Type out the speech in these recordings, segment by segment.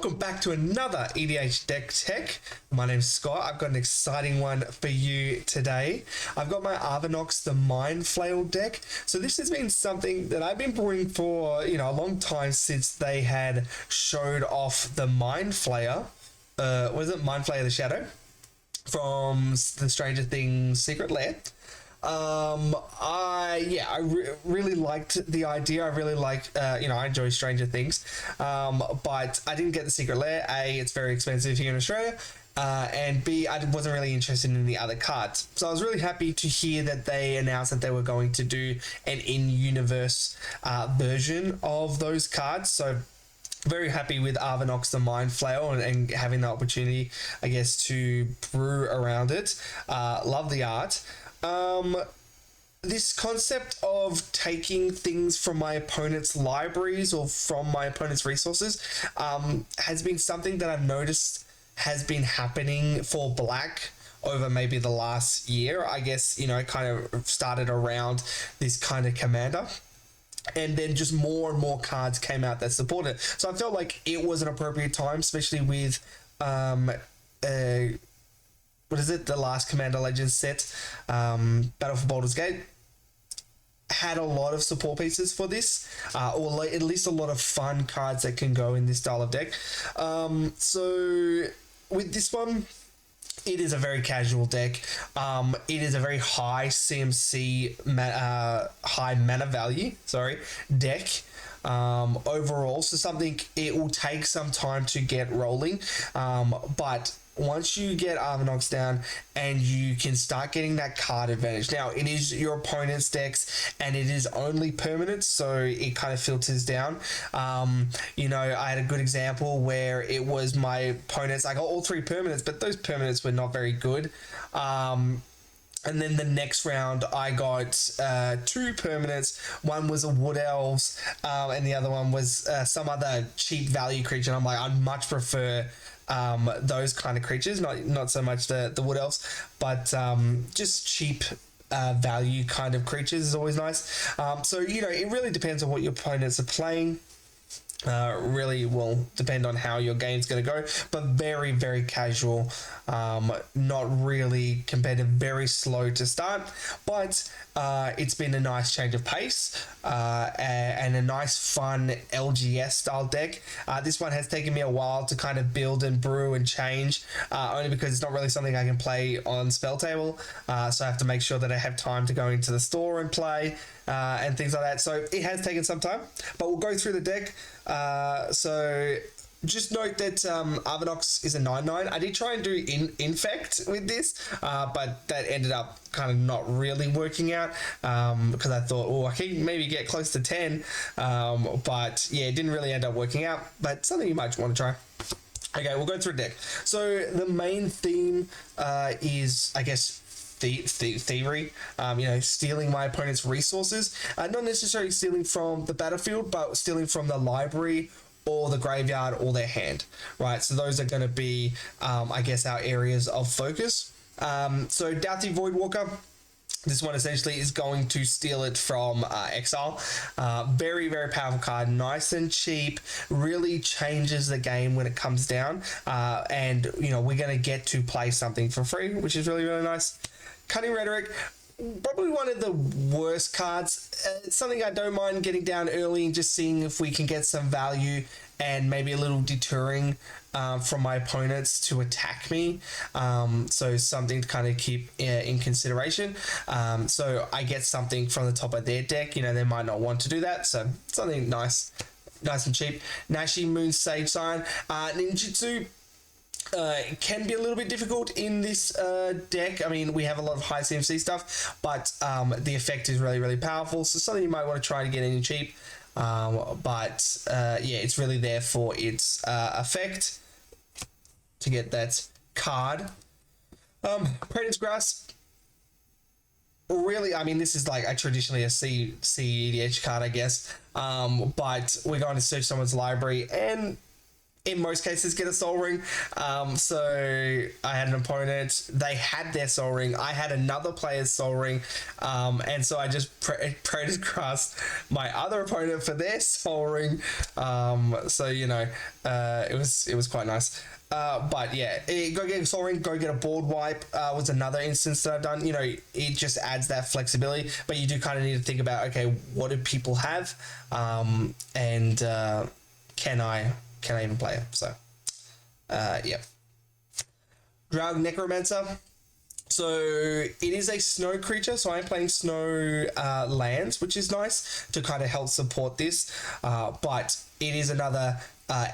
welcome back to another EDH Deck Tech. My name's Scott. I've got an exciting one for you today. I've got my Arvinox, the Mind Flayer deck. So this has been something that I've been brewing for, a long time since they had showed off the Mind Flayer. Was it Mind Flayer the Shadow? From the Stranger Things Secret Lair. Really liked the idea. I really liked, I enjoy Stranger Things, but I didn't get the Secret Lair. A, it's very expensive here in Australia, and B, I wasn't really interested in the other cards. So I was really happy to hear that they announced that they were going to do an in-universe version of those cards. So very happy with Arvinox, the Mind Flayer, and having the opportunity, I guess, to brew around it. Love the art. This concept of taking things from my opponent's libraries or from my opponent's resources has been something that I've noticed has been happening for Black over maybe the last year. I guess, kind of started around this kind of commander. And then just more and more cards came out that supported it. So I felt like it was an appropriate time, especially with the last Commander Legends set, Battle for Baldur's Gate, had a lot of support pieces for this, or at least a lot of fun cards that can go in this style of deck. So with this one, it is a very casual deck. It is a very high CMC, high mana value, deck. Overall, so something it will take some time to get rolling, but once you get Arvinox down and you can start getting that card advantage. Now, it is your opponent's decks and it is only permanent, so it kind of filters down. I had a good example where it was my opponents. I got all three permanents, but those permanents were not very good. And then the next round, I got two permanents. One was a Wood Elves, and the other one was some other cheap value creature. And I'm like, I'd much prefer those kind of creatures, not so much the Wood Elves, but just cheap value kind of creatures is always nice. So, it really depends on what your opponents are playing. Really will depend on how your game's going to go, but very, very casual, not really competitive, very slow to start, but it's been a nice change of pace, and a nice fun LGS style deck. This one has taken me a while to kind of build and brew and change, only because it's not really something I can play on spell table, so I have to make sure that I have time to go into the store and play, and things like that. So it has taken some time, but we'll go through the deck. So just note that Arvinox is a 9/9. I did try and do Infect with this, but that ended up kind of not really working out, because I thought, I can maybe get close to 10, but yeah, it didn't really end up working out, but something you might want to try. Okay, we'll go through deck. So the main theme is, I guess, thievery, stealing my opponent's resources, not necessarily stealing from the battlefield, but stealing from the library or the graveyard or their hand, right? So those are going to be, I guess, our areas of focus. So Doughty Voidwalker, this one essentially is going to steal it from Exile. Very, very powerful card, nice and cheap, really changes the game when it comes down, and we're going to get to play something for free, which is really, really nice. Cunning Rhetoric, probably one of the worst cards. Something I don't mind getting down early and just seeing if we can get some value and maybe a little deterring from my opponents to attack me. So something to kind of keep in consideration. So I get something from the top of their deck. They might not want to do that. So something nice and cheap. Nashi, Moon, Sage Sign, Ninjutsu. It can be a little bit difficult in this deck. I mean, we have a lot of high CMC stuff, but the effect is really, really powerful. So something you might want to try to get in cheap. It's really there for its effect to get that card. Predator's Grasp. Really, I mean, this is like traditionally a C EDH card, I guess. But we're going to search someone's library and in most cases get a soul ring. So I had an opponent, they had their soul ring, I had another player's soul ring, and so I just prayed across my other opponent for their soul ring. So you know, it was quite nice. But yeah, go get a soul ring, go get a board wipe was another instance that I've done. You know, it just adds that flexibility, but you do kind of need to think about, okay, what do people have, and can I even play it? So yeah. Drug Necromancer. So it is a snow creature, so I'm playing snow lands, which is nice to kind of help support this, but it is another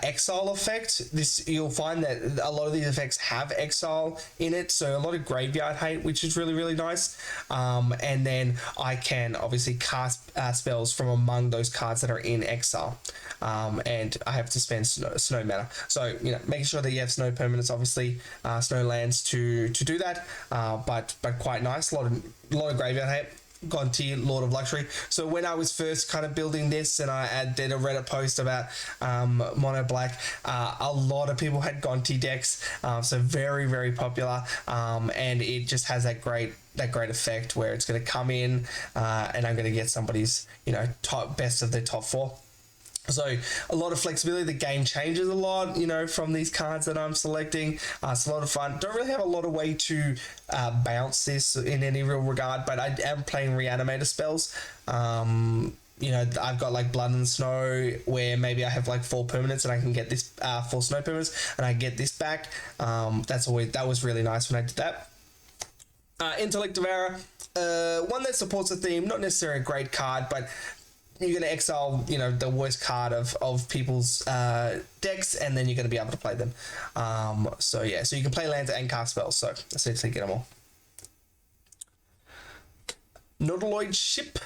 exile effect. This, you'll find that a lot of these effects have exile in it, so a lot of graveyard hate, which is really nice. And then I can obviously cast spells from among those cards that are in exile, and I have to spend snow mana. So you know, making sure that you have snow permanents, obviously snow lands to do that. But quite nice. A lot of graveyard hate. Gonti, Lord of Luxury. So when I was first kind of building this, and I did a Reddit post about mono black, a lot of people had Gonti decks, so very popular, and it just has that great effect where it's going to come in, and I'm going to get somebody's, you know, top best of their top 4. So a lot of flexibility. The game changes a lot, you know, from these cards that I'm selecting. It's a lot of fun. Don't really have a lot of way to bounce this in any real regard, but I am playing reanimator spells. You know, I've got like Blood and Snow, where maybe I have like 4 permanents and I can get this 4 snow permanents, and I get this back. That was really nice when I did that. Intellect Devera, one that supports the theme. Not necessarily a great card, but you're going to exile, you know, the worst card of people's decks, and then you're going to be able to play them. So yeah, so you can play lands and cast spells, so essentially get them all. Nautiloid Ship.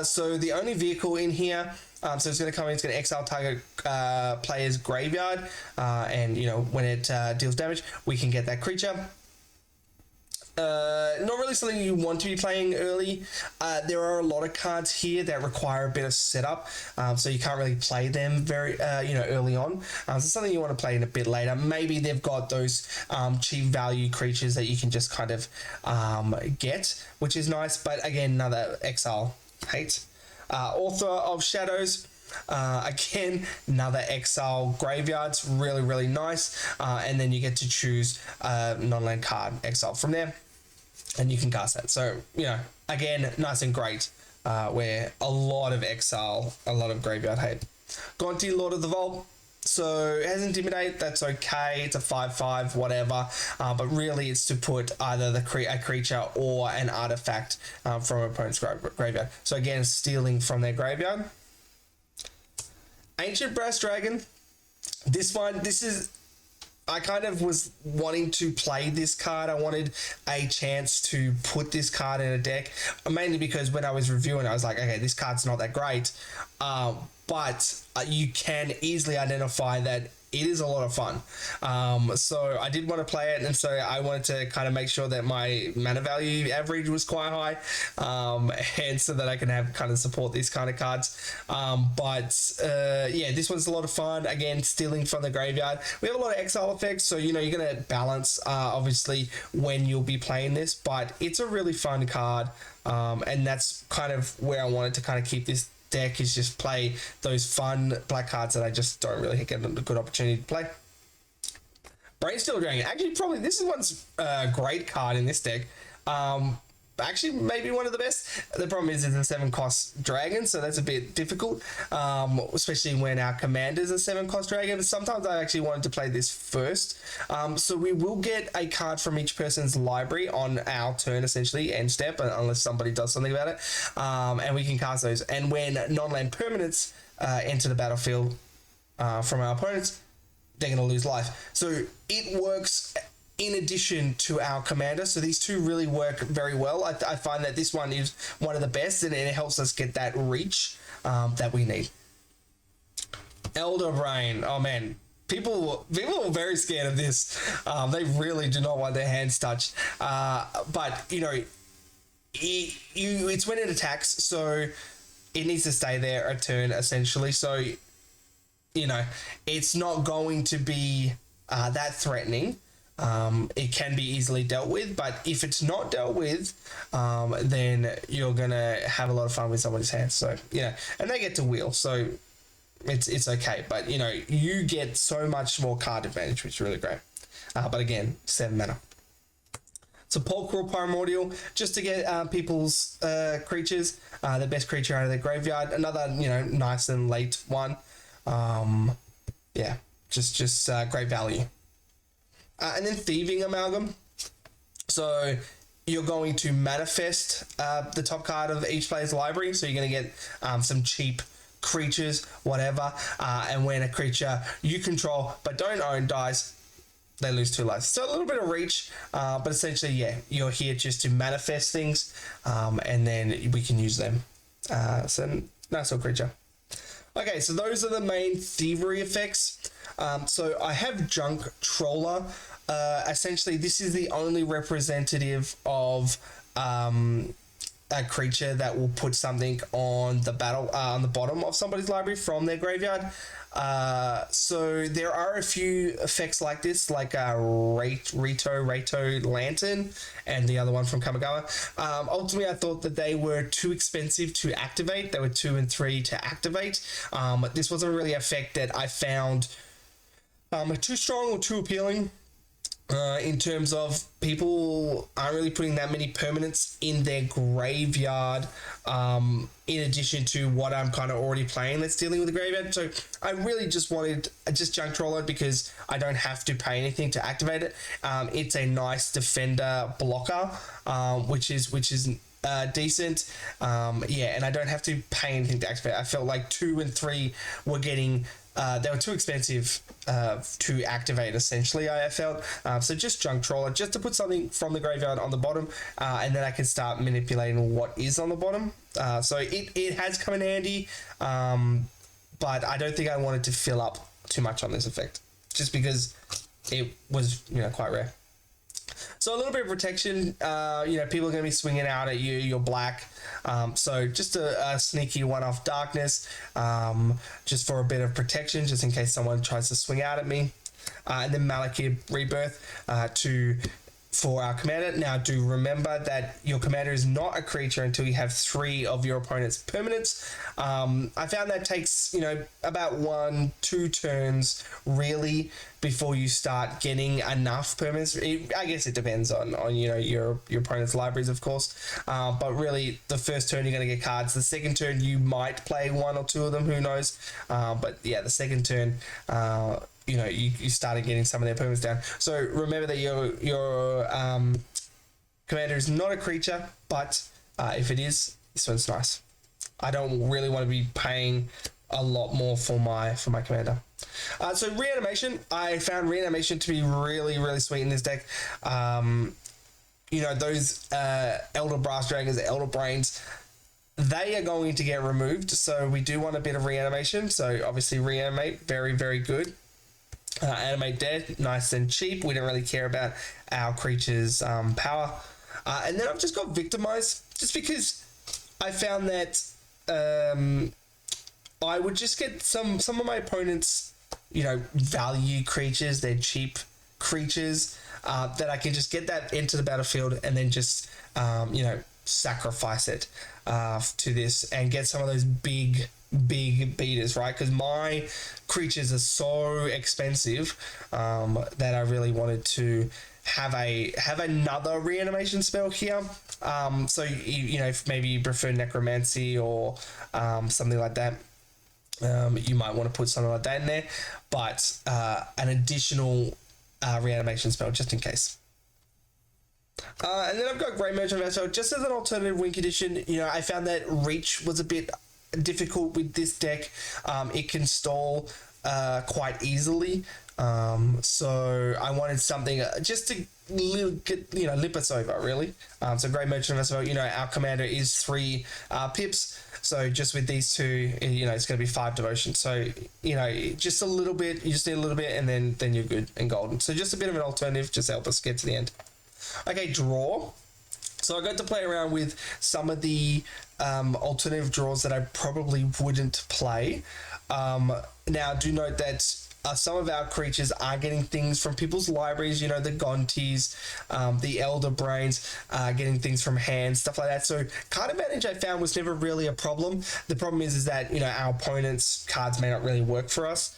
So the only vehicle in here, so it's going to come in, it's going to exile target player's graveyard, and you know, when it deals damage, we can get that creature. Not really something you want to be playing early. There are a lot of cards here that require a bit of setup, so you can't really play them very, you know, early on. So something you want to play in a bit later. Maybe they've got those cheap value creatures that you can just kind of get, which is nice. But again, another exile hate. Author of Shadows. Again, another exile graveyard's really nice, and then you get to choose a non-land card exile from there, and you can cast that. So you know, again, nice and great, where a lot of exile, a lot of graveyard hate. Gonti, Lord of the Vault. So it has Intimidate, that's okay, it's a 5/5, whatever, but really it's to put either a creature or an artifact from an opponent's graveyard. So again, stealing from their graveyard. Ancient Brass Dragon. I kind of was wanting to play this card. I wanted a chance to put this card in a deck, mainly because when I was reviewing, I was like, okay, this card's not that great, but you can easily identify that it is a lot of fun. So I did want to play it, and so I wanted to kind of make sure that my mana value average was quite high, and so that I can have kind of support these kind of cards. Yeah, this one's a lot of fun. Again, stealing from the graveyard. We have a lot of exile effects, so you know, you're going to balance obviously when you'll be playing this, but it's a really fun card, and that's kind of where I wanted to kind of keep this deck, is just play those fun black cards that I just don't really get a good opportunity to play. Brainstealer Dragon. Actually, probably this is one's great card in this deck. Actually, maybe one of the best. The problem is it's a 7-cost dragon, so that's a bit difficult, especially when our commander's a 7-cost dragon. But sometimes I actually wanted to play this first. So we will get a card from each person's library on our turn, essentially, end step, unless somebody does something about it. And we can cast those. And when non-land permanents enter the battlefield from our opponents, they're going to lose life. So it works in addition to our commander, so these two really work very well. I find that this one is one of the best, and it helps us get that reach that we need. Elder Brain. Oh man, people are very scared of this. They really do not want their hands touched. But you know, it's when it attacks, so it needs to stay there a turn essentially. So you know, it's not going to be that threatening. It can be easily dealt with, but if it's not dealt with, then you're gonna have a lot of fun with somebody's hands. So yeah, and they get to wheel, so it's okay. But you know, you get so much more card advantage, which is really great. But again, 7 mana. Sepulchral Primordial, just to get people's creatures, the best creature out of their graveyard. Another, you know, nice and late one. Yeah, just great value. And then Thieving Amalgam. So you're going to manifest the top card of each player's library. So you're going to get some cheap creatures, whatever. And when a creature you control but don't own dies, they lose 2 lives. So a little bit of reach, but essentially, yeah, you're here just to manifest things, and then we can use them. So nice little creature. Okay, so those are the main thievery effects. So I have Junk Troller. Essentially, this is the only representative of a creature that will put something on the on the bottom of somebody's library from their graveyard. So there are a few effects like this, like Rato Lantern, and the other one from Kamigawa. Ultimately, I thought that they were too expensive to activate. They were 2 and 3 to activate. This wasn't really an effect that I found too strong or too appealing. In terms of people aren't really putting that many permanents in their graveyard, in addition to what I'm kind of already playing that's dealing with the graveyard. So I really just wanted just Junk Troller because I don't have to pay anything to activate it. It's a nice defender blocker, which is decent. Yeah, and I don't have to pay anything to activate. I felt like 2 and 3 were getting they were too expensive to activate, essentially, I felt. So just Junk Troller, just to put something from the graveyard on the bottom, and then I can start manipulating what is on the bottom. So it has come in handy, but I don't think I wanted to fill up too much on this effect, just because it was, you know, quite rare. So a little bit of protection, you know, people are going to be swinging out at you, you're black. So just a sneaky one-off darkness, just for a bit of protection, just in case someone tries to swing out at me. And then Malakir Rebirth for our commander. Now, do remember that your commander is not a creature until you have 3 of your opponent's permanents. I found that takes, you know, about 1-2 turns, really, before you start getting enough permanents. I guess it depends on you know, your opponent's libraries, of course. But really, the first turn you're going to get cards. The second turn you might play 1 or 2 of them, who knows. But yeah, the second turn, you know, you started getting some of their permanents down. So remember that your commander is not a creature, but if it is, this one's nice. I don't really want to be paying a lot more for my commander. So Reanimation, I found Reanimation to be really, really sweet in this deck. You know, those Elder Brass Dragons, Elder Brains, they are going to get removed. So we do want a bit of Reanimation. So obviously Reanimate, very, very good. Animate Dead, nice and cheap. We don't really care about our creatures' power. And then I've just got Victimize, just because I found that I would just get some of my opponents, you know, value creatures, they're cheap creatures, that I can just get that into the battlefield and then just, you know, sacrifice it to this and get some of those big beaters, right? Because my creatures are so expensive that I really wanted to have another Reanimation spell here. So you know, if maybe you prefer Necromancy or something like that, you might want to put something like that in there, but an additional Reanimation spell just in case. And then I've got Great Merchant Vessel just as an alternative win condition. You know, I found that Reach was a bit difficult with this deck. It can stall quite easily, so I wanted something just to lip us over, really. So Great Merchant Vessel, you know, our commander is 3 pips, so just with these 2, you know, it's going to be 5 devotion. So, you know, just a little bit, you just need a little bit, and then you're good and golden. So just a bit of an alternative, just help us get to the end. Okay, draw. So I got to play around with some of the alternative draws that I probably wouldn't play. Now, do note that some of our creatures are getting things from people's libraries, you know, the Gontis, the Elder Brains, getting things from hand, stuff like that. So card advantage I found was never really a problem. The problem is that, you know, our opponent's cards may not really work for us.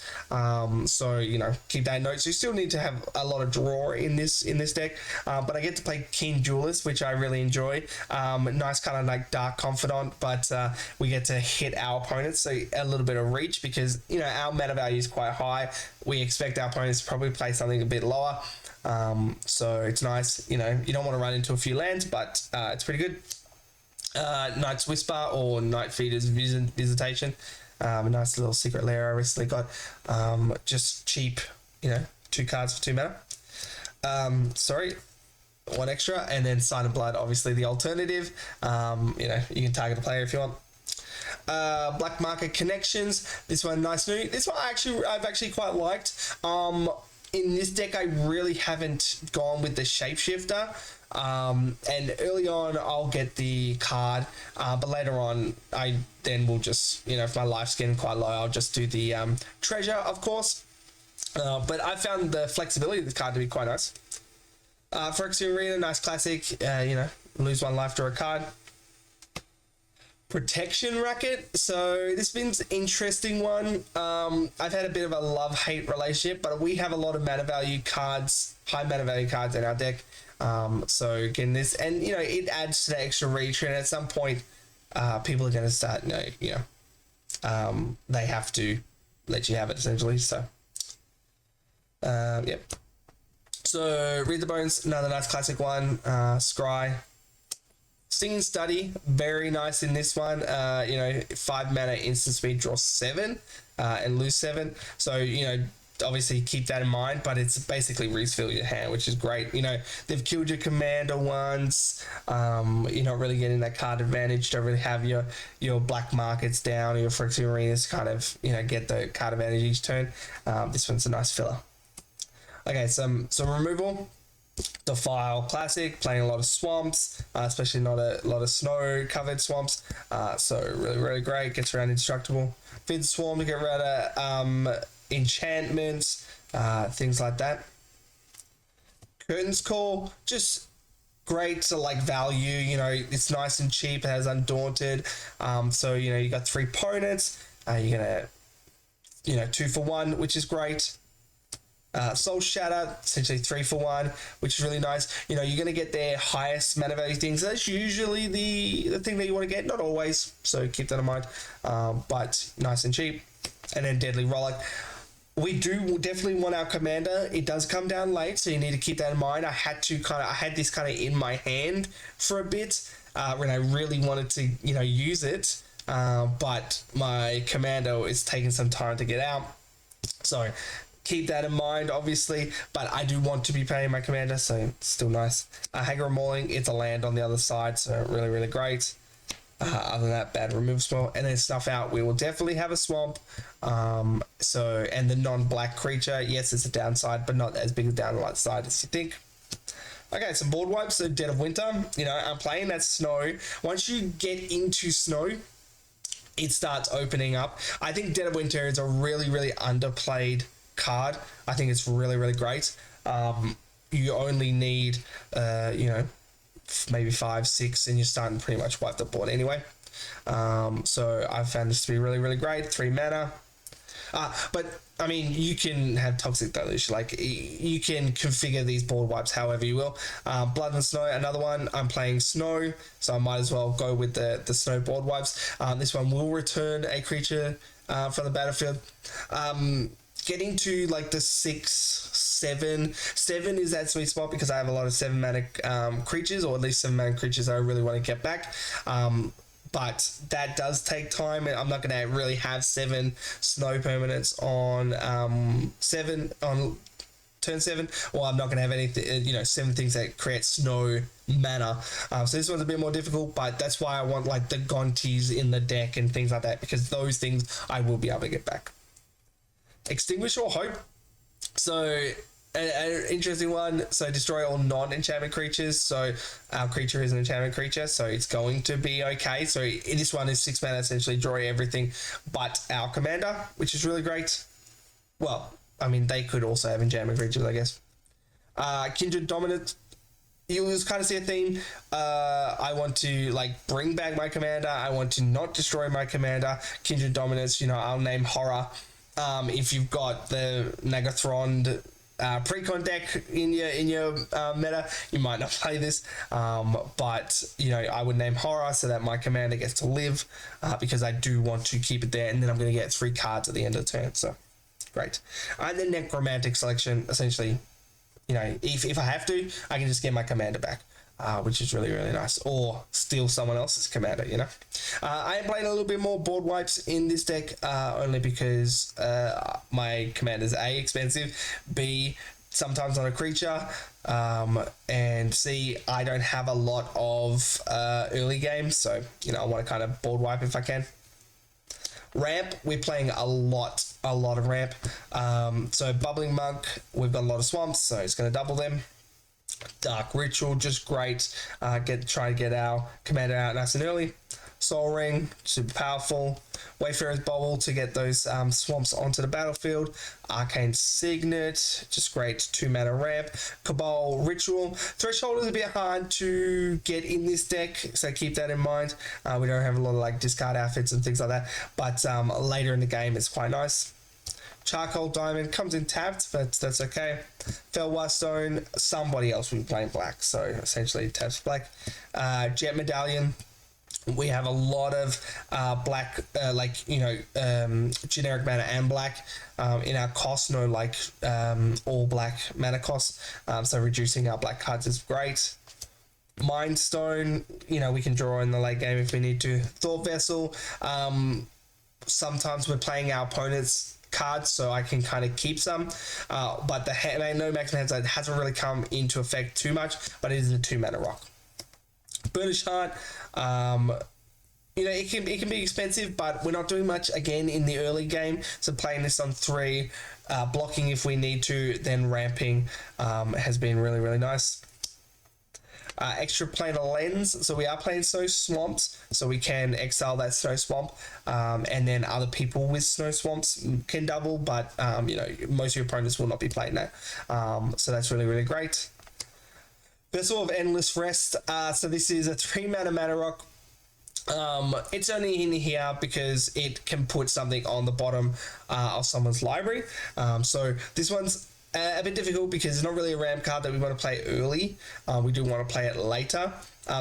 So, you know, keep that in note. So you still need to have a lot of draw in this deck. But I get to play Keen Duelist, which I really enjoy. Nice kind of like Dark Confidant, but we get to hit our opponents, so a little bit of reach because, you know, our mana value is quite high. We expect our opponents to probably play something a bit lower. So it's nice, you know, you don't want to run into a few lands, but it's pretty good. Knight's Whisper or Night Feeder's Visitation. A nice little secret lair I recently got. Just cheap, you know, 2 cards for 2 mana. Sorry. 1 extra, and then Sign of Blood, obviously the alternative. You know, you can target a player if you want. Black Market Connections. This one nice new. This one I've actually quite liked. In this deck I really haven't gone with the Shapeshifter. And early on I'll get the card, but later on I then will just, you know, if my life's getting quite low, I'll just do the treasure, of course. But I found the flexibility of this card to be quite nice. Phyrexian Arena, nice classic. You know, lose 1 life, draw a card. Protection Racket. So this one's an interesting one. I've had a bit of a love-hate relationship, but we have a lot of mana value cards, high mana value cards in our deck. So again, this, and you know, it adds to the extra reach, and at some point, people are going to start, you know, they have to let you have it essentially. So, yep. So Read the Bones, another nice classic one. Scry. Stinging Study, very nice in this one. You know, 5 mana instant speed, draw 7 and lose 7. So, you know, obviously keep that in mind, but it's basically refill your hand, which is great. You know, they've killed your commander once. You're not really getting that card advantage. Don't really have your black markets down or your Phyrexian Arenas to kind of, you know, get the card advantage each turn. This one's a nice filler. Okay, some removal. Defile Classic, playing a lot of swamps, especially not a lot of snow covered swamps, so really great. Gets around indestructible. Feed the Swarm to get rid of enchantments, things like that. Curtain's Call, just great to like value. You know, it's nice and cheap. It has Undaunted, so you know, you got 3 opponents, you're gonna, you know, 2 for 1, which is great. Soul Shatter, essentially 3 for 1, which is really nice. You know, you're going to get their highest mana value things. That's usually the thing that you want to get, not always, so keep that in mind. But nice and cheap. And then Deadly Relic. We do definitely want our commander. It does come down late, so you need to keep that in mind. I had this kind of in my hand for a bit when I really wanted to, you know, use it. But my commander is taking some time to get out. So keep that in mind, obviously, but I do want to be paying my commander, so it's still nice. Hagar Mauling, it's a land on the other side, so really great. Other than that, bad removal spell. And then stuff out, we will definitely have a swamp. So, and the non-black creature, yes, it's a downside, but not as big a downside as you think. Okay, some board wipes. So Dead of Winter, you know, I'm playing that snow. Once you get into snow, it starts opening up. I think Dead of Winter is a really underplayed card. I think it's really great. You only need you know, maybe 5, 6, and you're starting to pretty much wipe the board anyway. So I found this to be really great. 3 mana. But I mean, you can have Toxic Deluge. Like, you can configure these board wipes however you will. Blood and Snow, another one. I'm playing Snow, so I might as well go with the Snow board wipes. This one will return a creature from the battlefield. Getting to like the 6, 7 is that sweet spot because I have a lot of 7 mana creatures, or at least 7 mana creatures that I really want to get back. But that does take time, and I'm not going to really have 7 snow permanents on turn 7, or I'm not going to have anything, you know, 7 things that create snow mana. So this one's a bit more difficult, but that's why I want like the Gontis in the deck and things like that, because those things I will be able to get back. Extinguish or Hope. So an interesting one. So destroy all non-enchantment creatures. So our creature is an enchantment creature, so it's going to be okay. So this one is 6 mana, essentially draw everything but our commander, which is really great. Well, I mean, they could also have enchantment creatures, I guess. Kindred Dominus. You'll just kind of see a theme. I want to like bring back my commander. I want to not destroy my commander. Kindred Dominus, you know, I'll name Horror. If you've got the Nagathron precon deck in your meta, you might not play this. But you know, I would name Horror so that my commander gets to live, because I do want to keep it there, and then I'm going to get 3 cards at the end of the turn. So great. And then Necromantic Selection, essentially. You know, if I have to, I can just get my commander back, which is really, really nice. Or steal someone else's commander, you know. I am playing a little bit more board wipes in this deck, only because my commander's A, expensive, B, sometimes not a creature, and C, I don't have a lot of early games, so, you know, I want to kind of board wipe if I can. Ramp, we're playing a lot of ramp. So Bubbling Monk, we've got a lot of swamps, so it's going to double them. Dark Ritual, just great. Try to get our commander out nice and early. Soul Ring, super powerful. Wayfarer's Bubble to get those swamps onto the battlefield. Arcane Signet, just great 2 mana ramp. Cabal Ritual. Threshold is a bit hard to get in this deck, so keep that in mind. We don't have a lot of like discard outfits and things like that, but later in the game it's quite nice. Charcoal Diamond comes in tapped, but that's okay. Felwar Stone, somebody else will be playing black, so essentially taps black. Jet Medallion. We have a lot of black, generic mana and black in our cost, no all black mana cost. So reducing our black cards is great. Mind Stone, you know, we can draw in the late game if we need to. Thought Vessel, sometimes we're playing our opponent's cards, so I can kind of keep some. But the no maximum hand hasn't really come into effect too much, but it is a 2 mana rock. Burnished Heart, you know, it can be expensive, but we're not doing much again in the early game. So playing this on 3, blocking if we need to, then ramping has been really, really nice. Extra planar lens, so we are playing Snow Swamps, so we can exile that Snow Swamp, and then other people with Snow Swamps can double, but you know, most of your opponents will not be playing that, so that's really, really great. Vessel of Endless Rest, so this is a 3 mana rock. It's only in here because it can put something on the bottom of someone's library. So this one's a bit difficult because it's not really a ramp card that we want to play early. We do want to play it later.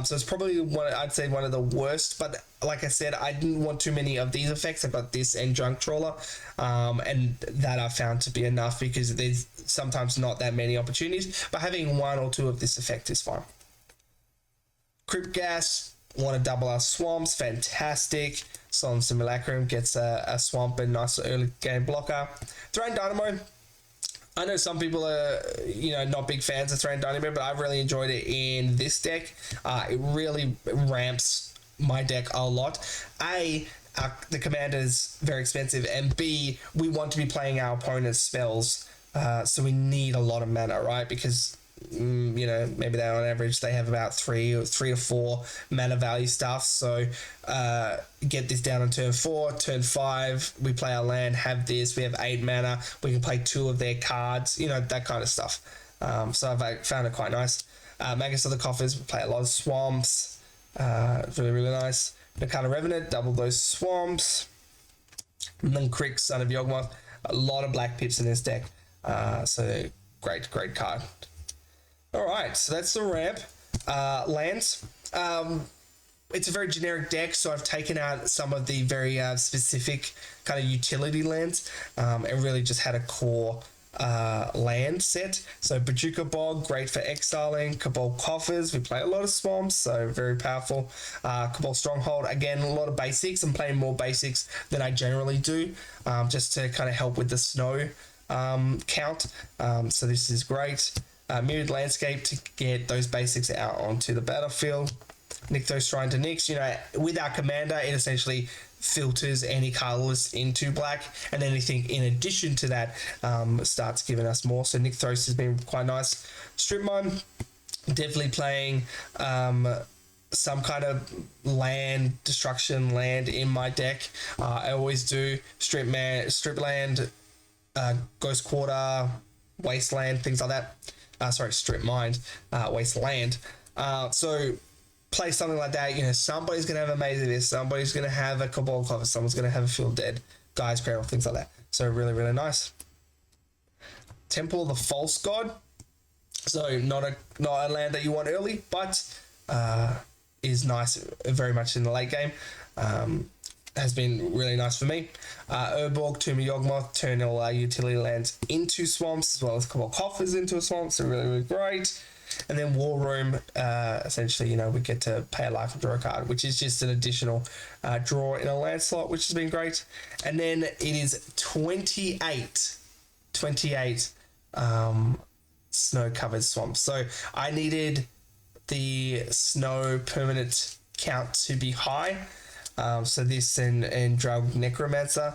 So it's probably I'd say one of the worst, but like I said, I didn't want too many of these effects. I got this and Junk Trawler, and that I found to be enough because there's sometimes not that many opportunities, but having 1 or 2 of this effect is fine. Crypt Gas, want to double our swamps, fantastic. Solemn Simulacrum gets a swamp and nice early game blocker. Throne Dynamo, I know some people are, you know, not big fans of Throne Dynamo, but I've really enjoyed it in this deck. It really ramps my deck a lot. A, the commander's very expensive, and B, we want to be playing our opponent's spells, so we need a lot of mana, right? Because you know, maybe they on average they have about 3 to 4 mana value stuff. So get this down on turn 4, turn 5, we play our land, have this, we have 8 mana, we can play 2 of their cards, you know, that kind of stuff. So I've found it quite nice. Magus of the Coffers, we play a lot of swamps, really, really nice. Nakata Revenant, double those swamps. And then Crick, Son of Yawgmoth, a lot of black pips in this deck, so great card. Alright, so that's the ramp. Lands. It's a very generic deck, so I've taken out some of the very specific kind of utility lands, and really just had a core land set. So Bajuka Bog, great for exiling. Cabal Coffers, we play a lot of swamps, so very powerful. Cabal Stronghold, again, a lot of basics. I'm playing more basics than I generally do, just to kind of help with the snow count. So this is great. Mirrored Landscape to get those basics out onto the battlefield. Nykthos Shrine to Nyx. You know, with our commander, it essentially filters any colorless into black, and anything in addition to that starts giving us more. So Nykthos has been quite nice. Strip Mine, definitely playing some kind of land destruction land in my deck. I always do strip land, Ghost Quarter, Wasteland, things like that. Sorry, Strip Mind, Wasteland. So play something like that. You know, somebody's gonna have a Maze of this, somebody's gonna have a Cabal Cover, someone's gonna have a Field Dead, Guy's Grail, things like that. So really, really nice. Temple of the False God. So not a land that you want early, but is nice very much in the late game. Has been really nice for me. Urborg, Tomb of Yawgmoth, turn all our utility lands into swamps, as well as a couple of coffers into a swamp, so really, really great. And then War Room, essentially, you know, we get to pay a life and draw a card, which is just an additional draw in a land slot, which has been great. And then it is 28 snow-covered swamps. So I needed the snow permanent count to be high. So this and Drug Necromancer,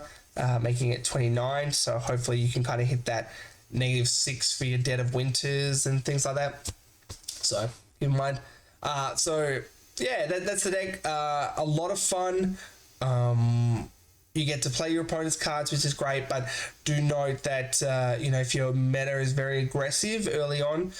making it 29. So hopefully you can kind of hit that -6 for your Dead of Winters and things like that. So keep in mind. So yeah, that's the deck. A lot of fun. You get to play your opponent's cards, which is great, but do note that, you know, if your meta is very aggressive early on,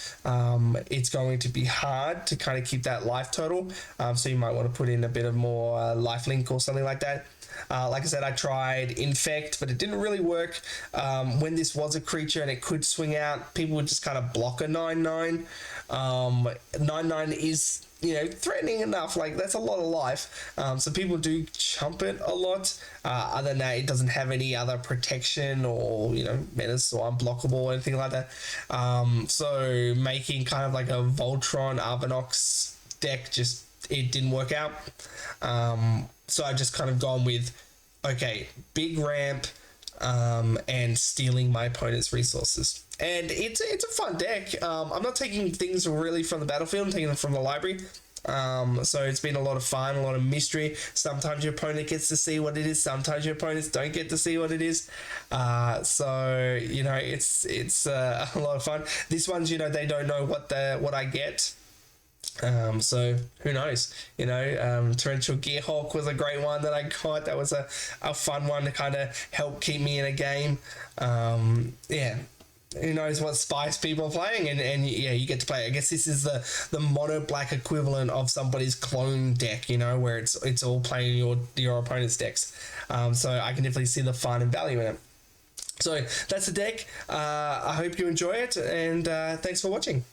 it's going to be hard to kind of keep that life total. So you might want to put in a bit of more lifelink or something like that. Like I said, I tried Infect, but it didn't really work. When this was a creature and it could swing out, people would just kind of block a 9/9. 9/9 is, you know, threatening enough. Like, that's a lot of life. So people do chump it a lot. Other than that, it doesn't have any other protection or, you know, menace or unblockable or anything like that. So making kind of like a Voltron Arvinox deck, just, it didn't work out. So I've just kind of gone with, okay, big ramp, and stealing my opponent's resources. And it's a fun deck. I'm not taking things really from the battlefield, I'm taking them from the library. So it's been a lot of fun, a lot of mystery. Sometimes your opponent gets to see what it is, sometimes your opponents don't get to see what it is. So, you know, it's a lot of fun. This one's, you know, they don't know what I get. So who knows, you know. Torrential Gearhawk was a great one that I got. That was a fun one to kind of help keep me in a game. Yeah, who knows what spice people are playing, and yeah, you get to play. I guess this is the mono black equivalent of somebody's clone deck, you know, where it's all playing your opponent's decks. So I can definitely see the fun and value in it. So that's the deck. I hope you enjoy it, and thanks for watching.